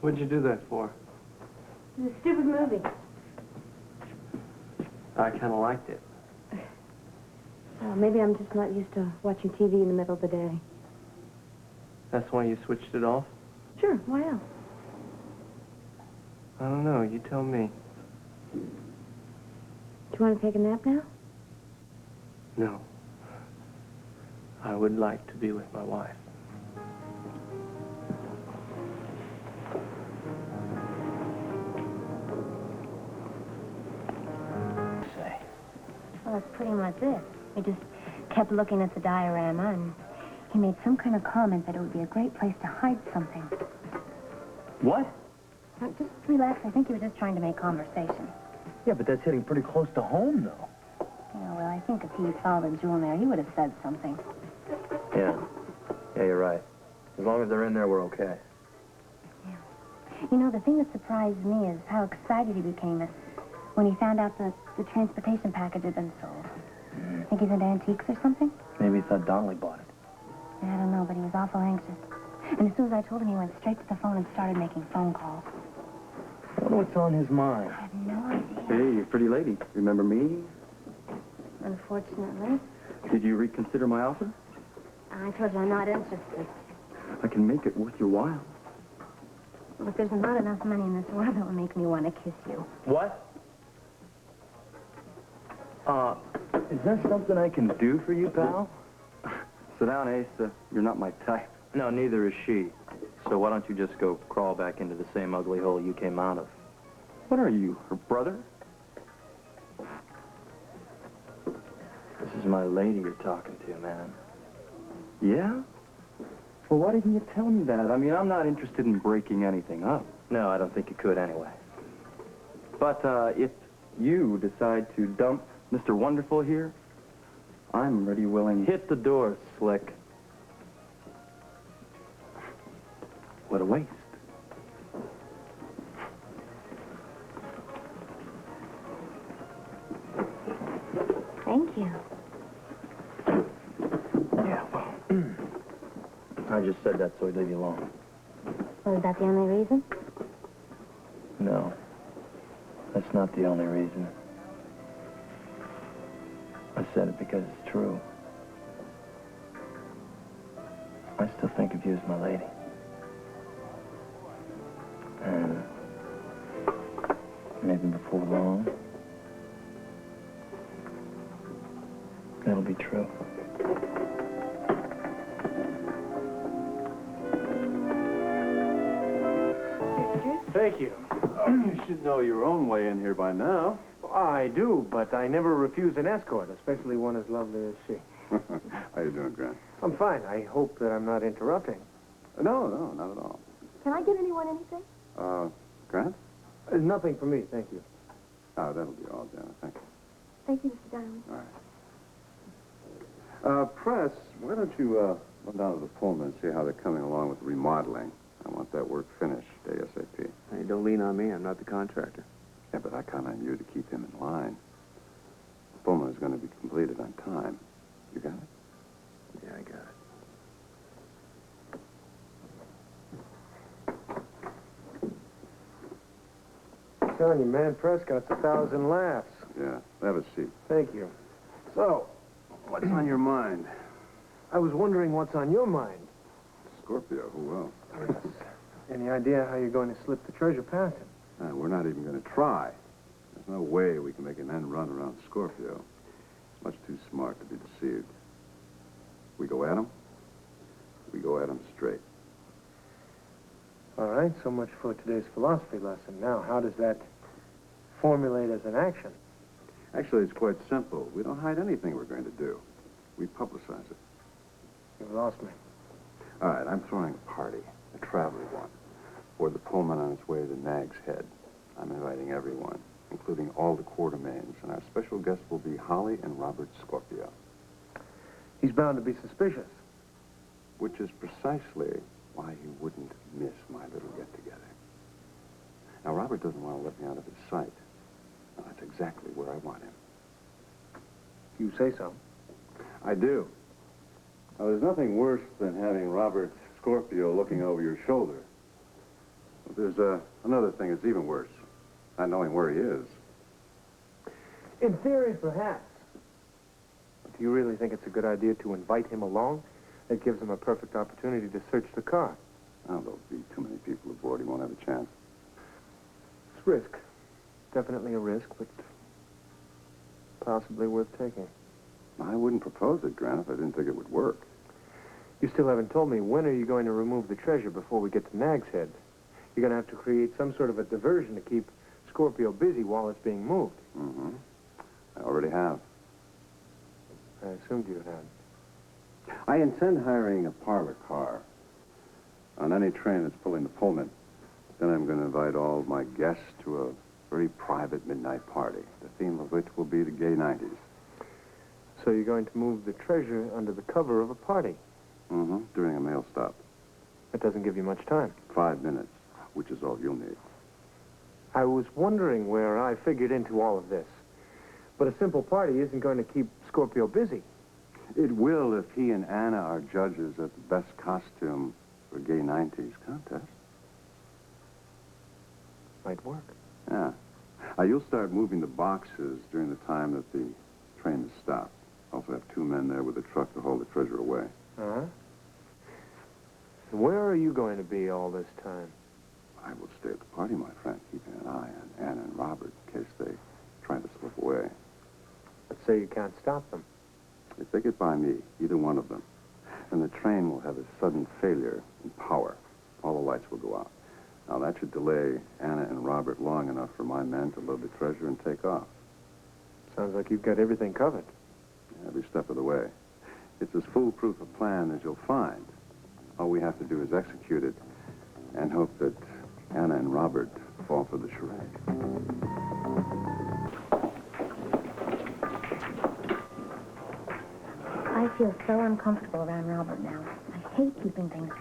What'd you do that for? It was a stupid movie. I kind of liked it. Maybe I'm just not used to watching TV in the middle of the day. That's why you switched it off? Sure, why else? I don't know. You tell me. Do you want to take a nap now? No. I would like to be with my wife. Well, that's pretty much it. We just kept looking at the diorama, and he made some kind of comment that it would be a great place to hide something. What? Now, just relax. I think he was just trying to make conversation. Yeah, but that's hitting pretty close to home, though. Yeah, well, I think if he saw the jewel in there, he would have said something. Yeah. Yeah, you're right. As long as they're in there, we're okay. Yeah. You know, the thing that surprised me is how excited he became when he found out that the transportation package had been sold. Think he's into antiques or something? Maybe he thought Donnelly bought it. I don't know, but he was awful anxious. And as soon as I told him, he went straight to the phone and started making phone calls. I wonder what's on his mind. I have no idea. Hey, you pretty lady. Remember me? Unfortunately. Did you reconsider my offer? I told you I'm not interested. I can make it worth your while. Look, there's not enough money in this world that would make me want to kiss you. What? Is that something I can do for you, pal? Sit down, Ace. You're not my type. No, neither is she. So why don't you just go crawl back into the same ugly hole you came out of? What are you, her brother? This is my lady you're talking to, man. Yeah? Well, why didn't you tell me that? I mean, I'm not interested in breaking anything up. No, I don't think you could anyway. But, if you decide to dump Mr. Wonderful here, I'm ready, willing. Hit the door, Slick. What a waste. Thank you. Yeah, well, I just said that so I'd leave you alone. Well, is that the only reason? No, that's not the only reason. I said it because it's true. I still think of you as my lady. And maybe before long, that'll be true. Thank you. You should know your own way in here by now. I do, but I never refuse an escort, especially one as lovely as she. How you doing, Grant? I'm fine. I hope that I'm not interrupting. No, not at all. Can I give anyone anything? Grant? Nothing for me, thank you. Oh, that'll be all, Janet. Thank you. Thank you, Mr. Darling. All right. Press, why don't you run down to the Pullman and see how they're coming along with remodeling? I want that work finished ASAP. Hey, don't lean on me. I'm not the contractor. Yeah, but I count on you to keep him in line. The Pullman is going to be completed on time. You got it? Yeah, I got it. Telling you, man, Prescott's 1,000 laughs. Yeah. Have a seat. Thank you. So, What's on your mind? I was wondering what's on your mind. Scorpio, who will? Yes. Any idea how you're going to slip the treasure past him? We're not even going to try. There's no way we can make an end run around Scorpio. He's much too smart to be deceived. We go at him. We go at him straight. All right, so much for today's philosophy lesson. Now, how does that formulate as an action? Actually, it's quite simple. We don't hide anything we're going to do. We publicize it. You've lost me. All right, I'm throwing a party, a traveling one, for the Pullman on its way to Nag's Head. I'm inviting everyone, including all the Quartermains, and our special guest will be Holly and Robert Scorpio. He's bound to be suspicious. Which is precisely why he wouldn't miss my little get-together. Now, Robert doesn't want to let me out of his sight. Now, that's exactly where I want him. You say so. I do. Now, there's nothing worse than having Robert Scorpio looking over your shoulder. There's another thing that's even worse. Not knowing where he is. In theory, perhaps. But do you really think it's a good idea to invite him along? That gives him a perfect opportunity to search the car. Oh, there'll be too many people aboard. He won't have a chance. It's risk. Definitely a risk, but possibly worth taking. I wouldn't propose it, Grant, if I didn't think it would work. You still haven't told me, when are you going to remove the treasure before we get to Nag's Head? You're going to have to create some sort of a diversion to keep Scorpio busy while it's being moved. Mm-hmm. I already have. I assumed you had. I intend hiring a parlor car on any train that's pulling the Pullman. Then I'm going to invite all my guests to a very private midnight party, the theme of which will be the gay 90s. So you're going to move the treasure under the cover of a party? Mm-hmm. During a mail stop. That doesn't give you much time. 5 minutes, which is all you'll need. I was wondering where I figured into all of this. But a simple party isn't going to keep Scorpio busy. It will if he and Anna are judges at the best costume for gay 90s contest. Might work. Yeah. You'll start moving the boxes during the time that the train is stopped. Also have 2 men there with a truck to haul the treasure away. Uh-huh. Where are you going to be all this time? I will stay at the party, my friend, keeping an eye on Anna and Robert in case they try to slip away. Let's say you can't stop them. If they get by me, either one of them, then the train will have a sudden failure in power. All the lights will go out. Now, that should delay Anna and Robert long enough for my men to load the treasure and take off. Sounds like you've got everything covered. Every step of the way. It's as foolproof a plan as you'll find. All we have to do is execute it and hope that Anna and Robert fall for the charade. I feel so uncomfortable around Robert now. I hate keeping things